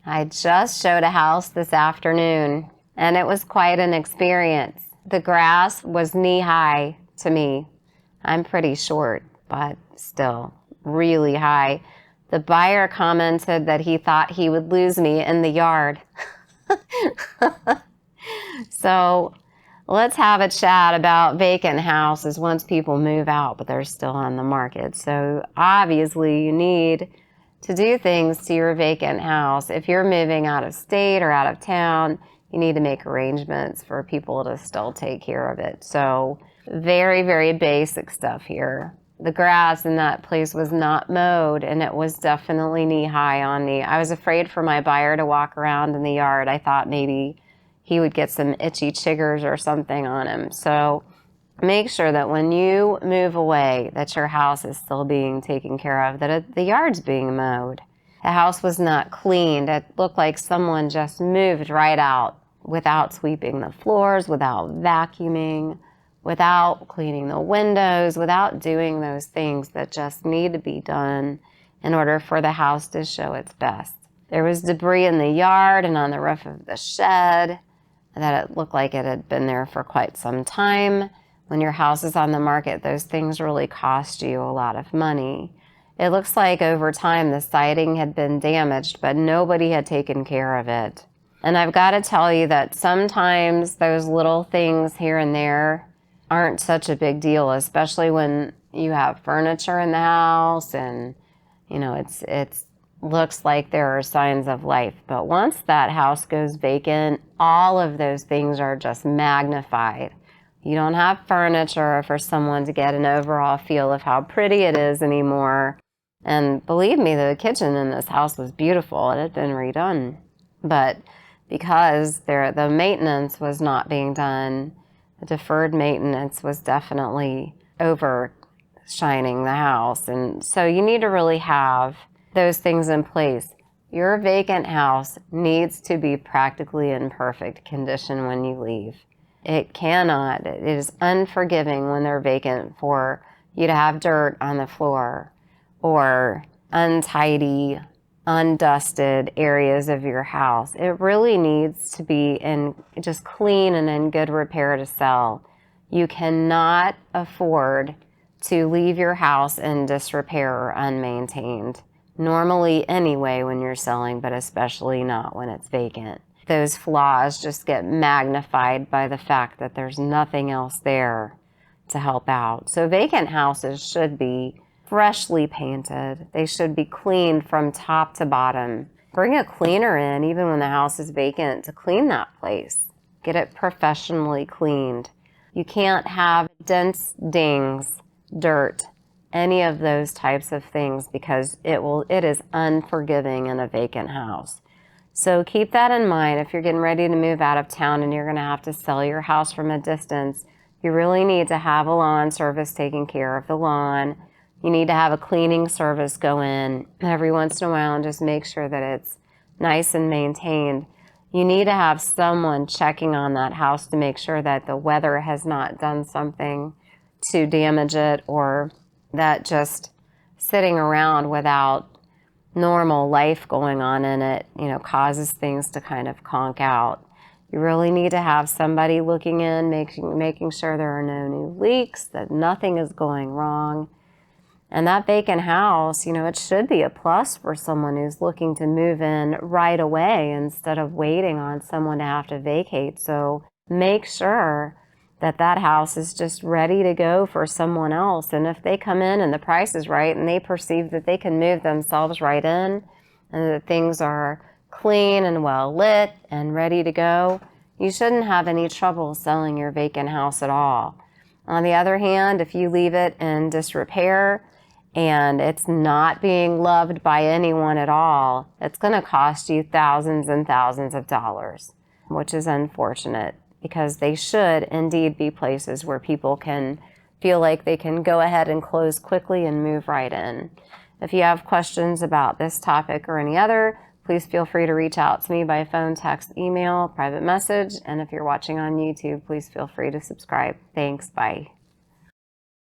I just showed a house this afternoon, and it was quite an experience. The grass was knee-high to me. I'm pretty short, but still really high. The buyer commented that he thought he would lose me in the yard. So let's have a chat about vacant houses once people move out, but they're still on the market. So obviously you need to do things to your vacant house. If you're moving out of state or out of town, you need to make arrangements for people to still take care of it. So very, very basic stuff here. The grass in that place was not mowed, and it was definitely knee-high on me. I was afraid for my buyer to walk around in the yard. I thought maybe he would get some itchy chiggers or something on him. So make sure that when you move away, that your house is still being taken care of, that the yard's being mowed. The house was not cleaned. It looked like someone just moved right out without sweeping the floors, without vacuuming, without cleaning the windows, without doing those things that just need to be done in order for the house to show its best. There was debris in the yard and on the roof of the shed that it looked like it had been there for quite some time. When your house is on the market, those things really cost you a lot of money. It looks like over time the siding had been damaged, but nobody had taken care of it. And I've got to tell you that sometimes those little things here and there aren't such a big deal, especially when you have furniture in the house and, you know, it's looks like there are signs of life. But once that house goes vacant, all of those things are just magnified. You don't have furniture for someone to get an overall feel of how pretty it is anymore. And believe me, the kitchen in this house was beautiful. It had been redone. But because the maintenance was not being done, the deferred maintenance was definitely overshining the house. And so you need to really have those things in place. Your vacant house needs to be practically in perfect condition when you leave. It cannot. It is unforgiving when they're vacant for you to have dirt on the floor or untidy, undusted areas of your house. It really needs to be in just clean and in good repair to sell. You cannot afford to leave your house in disrepair or unmaintained. Normally anyway when you're selling, but especially not when it's vacant. Those flaws just get magnified by the fact that there's nothing else there to help out. So vacant houses should be freshly painted. They should be cleaned from top to bottom. Bring a cleaner in even when the house is vacant to clean that place. Get it professionally cleaned. You can't have dents, dings, dirt, any of those types of things because it is unforgiving in a vacant house. So keep that in mind. If you're getting ready to move out of town and you're going to have to sell your house from a distance, you really need to have a lawn service taking care of the lawn. You need to have a cleaning service go in every once in a while and just make sure that it's nice and maintained. You need to have someone checking on that house to make sure that the weather has not done something to damage it, or that just sitting around without normal life going on in it, causes things to kind of conk out. You really need to have somebody looking in, making sure there are no new leaks, that nothing is going wrong. And that vacant house, it should be a plus for someone who's looking to move in right away instead of waiting on someone to have to vacate. So make sure that house is just ready to go for someone else. And if they come in and the price is right and they perceive that they can move themselves right in and that things are clean and well lit and ready to go, you shouldn't have any trouble selling your vacant house at all. On the other hand, if you leave it in disrepair and it's not being loved by anyone at all, it's going to cost you thousands and thousands of dollars, which is unfortunate, because they should indeed be places where people can feel like they can go ahead and close quickly and move right in. If you have questions about this topic or any other, please feel free to reach out to me by phone, text, email, private message. And if you're watching on YouTube, please feel free to subscribe. Thanks. Bye.